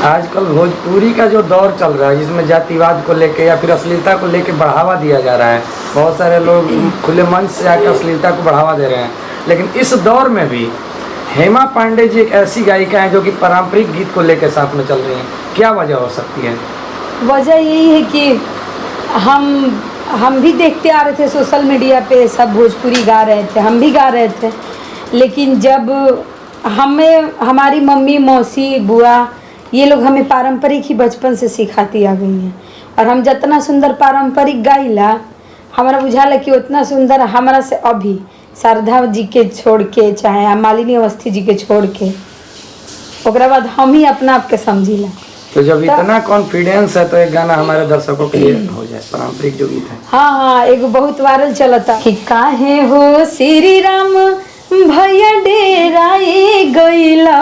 आजकल भोजपुरी का जो दौर चल रहा है जिसमें जातिवाद को लेके या फिर अश्लीलता को लेके बढ़ावा दिया जा रहा है, बहुत सारे लोग खुले मंच से आकर अश्लीलता को बढ़ावा दे रहे हैं, लेकिन इस दौर में भी हेमा पांडे जी एक ऐसी गायिका हैं जो कि पारंपरिक गीत को लेकर साथ में चल रही हैं। क्या वजह हो सकती है? वजह यही है कि हम भी देखते आ रहे थे सोशल मीडिया पे, सब भोजपुरी गा रहे थे, हम भी गा रहे थे, लेकिन जब हमें हमारी मम्मी, मौसी, बुआ ये लोग हमें पारंपरिक ही बचपन से सिखाती आ गई हैं, और हम जितना सुंदर पारंपरिक गाइला हमारा बुझाला कि उतना सुंदर हमारा से अभी शारदा जी के छोड़ के, चाहे मालिनी अवस्थी जी के छोड़ के, ओकरा बाद हम ही अपना आप के समझिला। तो जब इतना कॉन्फिडेंस है तो एक गाना हमारे दर्शकों के लिए हो जाए, पारंपरिक जो गीत है। हाँ, एक बहुत वायरल चलता कि काहे हो श्री राम भैया डेराई गईला,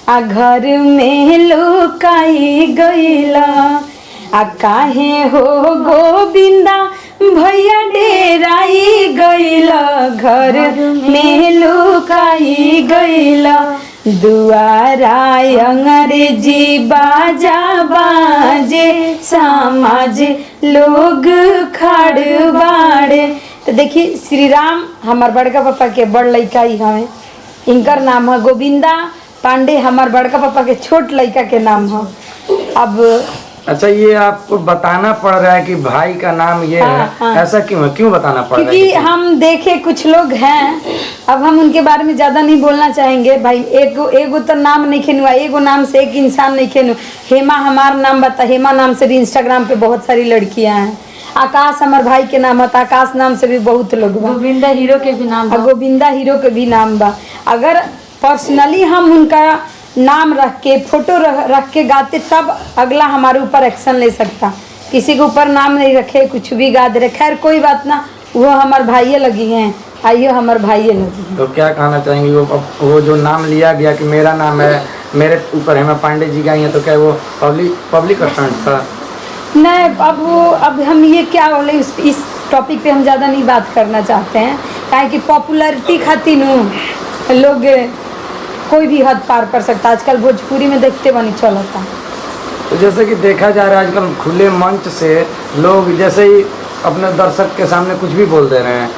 आ घर में लुकाई गईला, आ काहे हो गोविंदा भैया डेराई गईला, घर में लुकाई गईला, दुआरा अंग्रेजी बाजा बाजे, समाज लोग खड़ बाड़े। तो देखिए, श्री राम हमार बड़का पापा के बड़ लड़का ही हमें, इनकर नाम है गोविंदा पांडे, हमार बड़का पापा के छोट लड़का के नाम है। अब अच्छा, ये आपको बताना पड़ रहा है कि भाई का नाम ये है, ऐसा क्यों है? क्यों बताना पड़ रहा है? क्योंकि हम देखे कुछ लोग हैं, अब हम उनके बारे में ज़्यादा नहीं बोलना चाहेंगे भाई। एगो तो नाम नहीं खेनुआ, एगो नाम से एक इंसान नहीं खेनु। हेमा हमार नाम बता, हेमा नाम से भी इंस्टाग्राम पे बहुत सारी लड़कियां हैं। आकाश हमार भाई के नाम है, आकाश नाम से भी बहुत लोग बा। गोविंदा हीरो के भी नाम बा। गोविंदा हीरो के भी नाम बा। अगर पर्सनली हम उनका नाम रख के, फोटो रख के गाते, तब अगला हमारे ऊपर एक्शन ले सकता। किसी के ऊपर नाम नहीं रखे, कुछ भी गा दे रहे, खैर कोई बात ना, वो हमारे भाइये लगी हैं, आइयो हमारे भाइये लगी हैं। तो क्या कहना चाहेंगे? वो जो नाम लिया गया कि मेरा नाम है, मेरे ऊपर हेमा पांडे जी गाई हैं, तो क्या वो पब्लिक स्टंट था? नहीं, अब हम ये क्या बोले, इस टॉपिक पे हम ज़्यादा नहीं बात करना चाहते हैं, काहे कि पॉपुलैरिटी खातिर लोग कोई भी हद पार कर सकता। आजकल भोजपुरी में देखते बनी चलता। तो जैसे कि देखा जा रहा है आजकल खुले मंच से लोग जैसे ही अपने दर्शक के सामने कुछ भी बोल दे रहे हैं,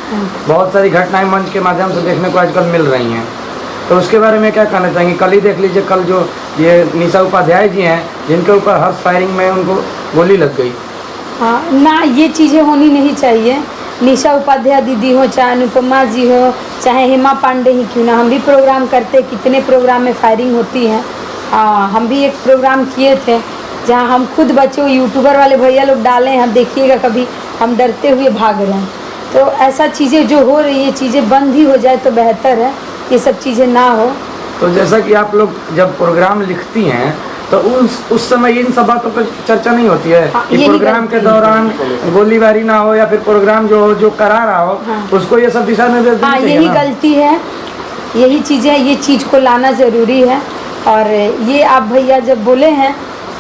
बहुत सारी घटनाएं मंच के माध्यम से देखने को आजकल मिल रही हैं। तो उसके बारे में क्या कहना चाहेंगे? कल ही देख लीजिए, कल जो ये निशा उपाध्याय जी हैं, जिनके ऊपर हर्ष फायरिंग में उनको गोली लग गई। हाँ ना, ये चीज़ें होनी नहीं चाहिए। निशा उपाध्याय दीदी हो, चाहे अनुपमा जी हो, चाहे हेमा पांडे ही क्यों ना, हम भी प्रोग्राम करते, कितने प्रोग्राम में फायरिंग होती है। हम भी एक प्रोग्राम किए थे जहाँ हम खुद बच्चे, यूट्यूबर वाले भैया लोग डाले हैं, देखिएगा कभी, हम डरते हुए भाग रहे हैं। तो ऐसा चीज़ें जो हो रही है, चीज़ें बंद ही हो जाए तो बेहतर है, ये सब चीज़ें ना हो। तो जैसा कि आप लोग जब प्रोग्राम लिखती हैं तो उस समय इन सब बातों पर चर्चा नहीं होती है कि प्रोग्राम के दौरान गोलीबारी ना हो, या फिर प्रोग्राम जो करा रहा हो, उसको ये सब दिशा निर्देश देने चाहिए? यही गलती है, यही चीज़ें, ये चीज़ को लाना ज़रूरी है। और ये आप भैया जब बोले हैं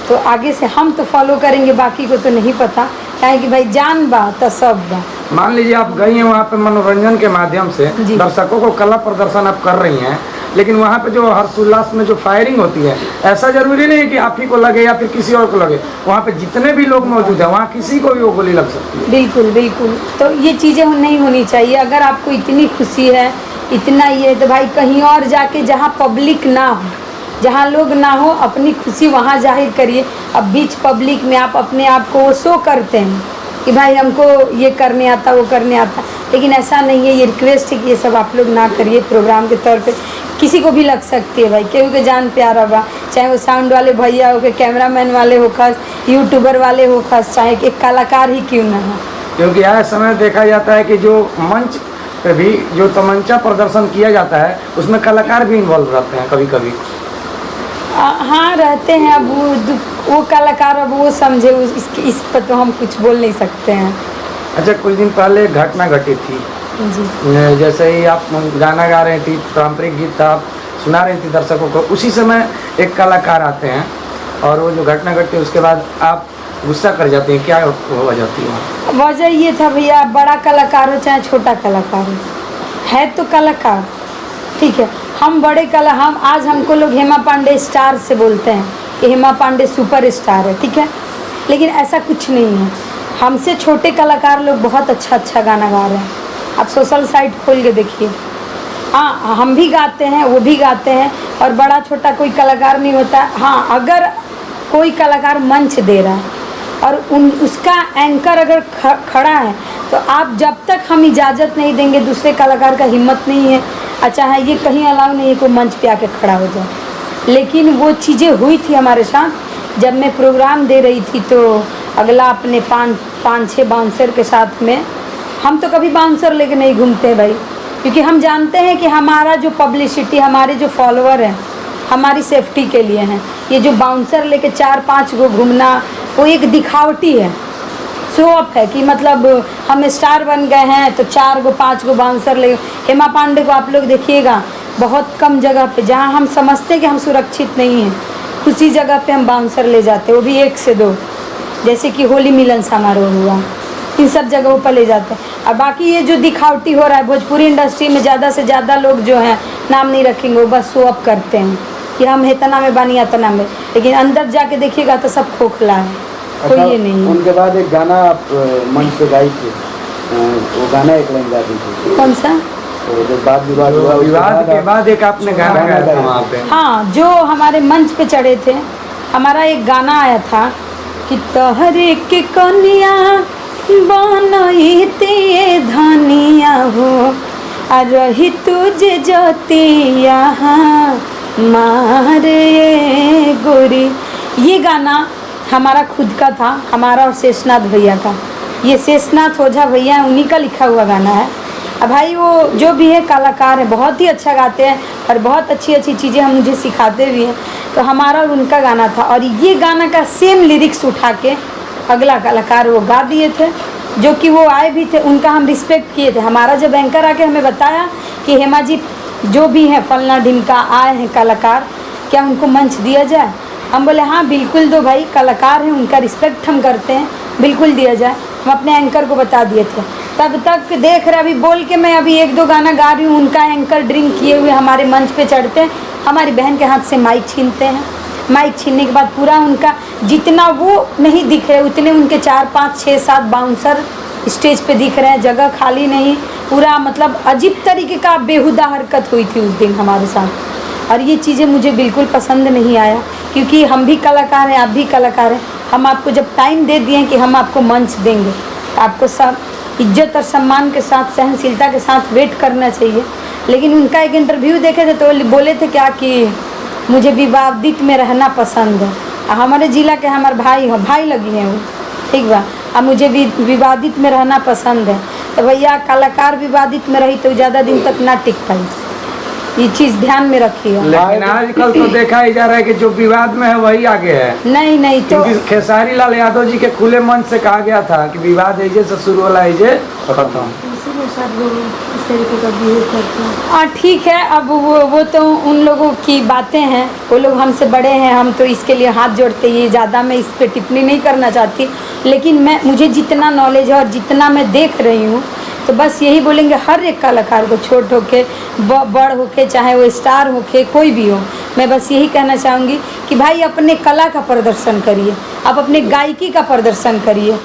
तो आगे से हम तो फॉलो करेंगे, बाकी को तो नहीं पता, क्या कि भाई जान बा तो सब बा। मान लीजिए आप गई हैं वहाँ पे मनोरंजन के माध्यम से, दर्शकों को कला प्रदर्शन आप कर रही हैं, लेकिन वहाँ पे जो हर्षोल्लास में जो फायरिंग होती है, ऐसा जरूरी नहीं है कि आप ही को लगे या फिर किसी और को लगे। वहाँ पे जितने भी लोग मौजूद हैं, वहाँ किसी को भी वो गोली लग सकती है। बिल्कुल बिल्कुल, तो ये चीज़ें नहीं होनी चाहिए। अगर आपको इतनी खुशी है, इतना ये, तो भाई कहीं और जाके जहाँ पब्लिक ना हो, जहाँ लोग ना हो, अपनी खुशी वहाँ जाहिर करिए। अब बीच पब्लिक में आप अपने आप को वो शो करते हैं कि भाई हमको ये करने आता, वो करने आता, लेकिन ऐसा नहीं है। ये रिक्वेस्ट है कि ये सब आप लोग ना करिए। प्रोग्राम के तौर पे किसी को भी लग सकती है भाई, केहू के जान प्यारा बा, चाहे वो साउंड वाले भैया हो, कैमरामैन वाले हो खस, यूट्यूबर वाले हो खस, चाहे एक कलाकार ही क्यों ना हो। क्योंकि यह समय देखा जाता है कि जो मंच पे भी जो तमंचा प्रदर्शन किया जाता है, उसमें कलाकार भी इन्वॉल्व रहते हैं कभी कभी। हाँ रहते हैं। अब वो कलाकार, अब वो समझे, इस पर तो हम कुछ बोल नहीं सकते हैं। अच्छा, कुछ दिन पहले एक घटना घटी थी जी, जैसे ही आप गाना गा रही थी, पारंपरिक गीत था, आप सुना रही थी दर्शकों को, उसी समय एक कलाकार आते हैं और वो जो घटना घटती है उसके बाद आप गुस्सा कर जाते हैं, क्या हो जाती है? वजह ये था भैया, बड़ा कलाकार हो चाहे छोटा कलाकार हो, है तो कलाकार, ठीक है। हम बड़े हम आज हमको लोग हेमा पांडे स्टार से बोलते हैं, कि हेमा पांडे सुपर स्टार है, ठीक है, लेकिन ऐसा कुछ नहीं है। हमसे छोटे कलाकार लोग बहुत अच्छा अच्छा गाना गा रहे हैं। आप सोशल साइट खोल के देखिए, हाँ हम भी गाते हैं, वो भी गाते हैं, और बड़ा छोटा कोई कलाकार नहीं होता। हाँ, अगर कोई कलाकार मंच दे रहा है और उसका एंकर अगर खड़ा है, तो आप जब तक हम इजाज़त नहीं देंगे, दूसरे कलाकार का हिम्मत नहीं है, अच्छा है ये कहीं अलाउ नहीं है कोई मंच पे आके खड़ा हो जाए। लेकिन वो चीज़ें हुई थी हमारे साथ। जब मैं प्रोग्राम दे रही थी तो अगला अपने पाँच छः बाउंसर के साथ में, हम तो कभी बाउंसर लेके नहीं घूमते भाई, क्योंकि हम जानते हैं कि हमारा जो पब्लिसिटी, हमारे जो फॉलोअर हैं, हमारी सेफ्टी के लिए हैं। ये जो बाउंसर लेके 4-5 को घूमना, वो एक दिखावटी है, शो ऑफ है कि मतलब हम स्टार बन गए हैं तो 4 को 5 को बाउंसर ले। हेमा पांडे को आप लोग देखिएगा, बहुत कम जगह पे जहाँ हम समझते हैं कि हम सुरक्षित नहीं हैं, उसी जगह पे हम बाउंसर ले जाते हैं, वो भी 1 से 2, जैसे कि होली मिलन समारोह हुआ, इन सब जगहों पर ले जाते हैं। और बाकी ये जो दिखावटी हो रहा है भोजपुरी इंडस्ट्री में, ज़्यादा से ज़्यादा लोग जो हैं, नाम नहीं रखेंगे, वो बस शो ऑफ करते हैं कि हम इतना में बनी इतना में, लेकिन अंदर जाके देखिएगा तो सब खोखला है, कोई ये नहीं है। उनके बाद एक गाना आप मंच पे गाई थी, वो गाना एक लाइन गाती थी, कौन सा? तो जब बात विवाद हुआ, विवाद के बाद एक आपने गाना गाया था वहाँ पे। हाँ, जो हमारे मंच पे चढ़े थे, हमारा एक गाना आया था कि तहरे के कनिया बनते धनिया हो, आ रही तुझे जतिया मारे गोरी। ये गाना हमारा खुद का था, हमारा और शेषनाथ भैया का। ये शेषनाथ ओझा भैया हैं, उन्हीं का लिखा हुआ गाना है। अब भाई वो जो भी है कलाकार है, बहुत ही अच्छा गाते हैं और बहुत अच्छी अच्छी चीज़ें हम मुझे सिखाते भी हैं। तो हमारा और उनका गाना था, और ये गाना का सेम लिरिक्स उठा के अगला कलाकार वो गा दिए थे, जो कि वो आए भी थे, उनका हम रिस्पेक्ट किए थे। हमारा जब एंकर आके हमें बताया कि हेमा जी जो भी हैं फलना ढिमका आए हैं कलाकार, क्या उनको मंच दिया जाए? हम बोले हाँ बिल्कुल दो भाई, कलाकार हैं, उनका रिस्पेक्ट हम करते हैं, बिल्कुल दिया जाए। हम अपने एंकर को बता दिए थे। तब तक देख रहे, अभी बोल के मैं अभी 1-2 गाना गा रही हूँ, उनका एंकर ड्रिंक किए हुए हमारे मंच पे चढ़ते हैं, हमारी बहन के हाथ से माइक छीनते हैं। माइक छीनने के बाद पूरा उनका जितना वो नहीं दिख रहे, उतने उनके 4-5-6-7 बाउंसर स्टेज पे दिख रहे हैं, जगह खाली नहीं, पूरा मतलब अजीब तरीके का बेहुदा हरकत हुई थी उस दिन हमारे साथ। और ये चीज़ें मुझे बिल्कुल पसंद नहीं आया, क्योंकि हम भी कलाकार हैं, आप भी कलाकार हैं। हम आपको जब टाइम दे दिए कि हम आपको मंच देंगे, तो आपको सब इज्जत और सम्मान के साथ, सहनशीलता के साथ वेट करना चाहिए। लेकिन उनका एक इंटरव्यू देखे थे तो बोले थे क्या कि मुझे विवादित में रहना पसंद है। हमारे ज़िला के हमारे भाई हो, भाई लगी हैं वो, ठीक बा, अब मुझे भी विवादित में रहना पसंद है। तो भैया कलाकार विवादित में रही तो ज़्यादा दिन तक ना टिक पाई, ये चीज़ ध्यान में रखिए। लेकिन आजकल तो देखा ही जा रहा है कि जो विवाद में है वही आगे है। नहीं तो खेसारी लाल यादव जी के खुले मंच से कहा गया था कि विवाद ऐजे से शुरू होला ऐजे खत्म। हाँ ठीक है, अब वो तो उन लोगों की बातें हैं, वो लोग हमसे बड़े हैं, हम तो इसके लिए हाथ जोड़ते ही, ज़्यादा मैं इस पर टिप्पणी नहीं करना चाहती। लेकिन मुझे जितना नॉलेज है और जितना मैं देख रही हूँ, तो बस यही बोलेंगे हर एक कलाकार को, छोट होके बड़ होके, चाहे वो स्टार होके, कोई भी हो, मैं बस यही कहना चाहूँगी कि भाई अपने कला का प्रदर्शन करिए, आप अपने गायकी का प्रदर्शन करिए।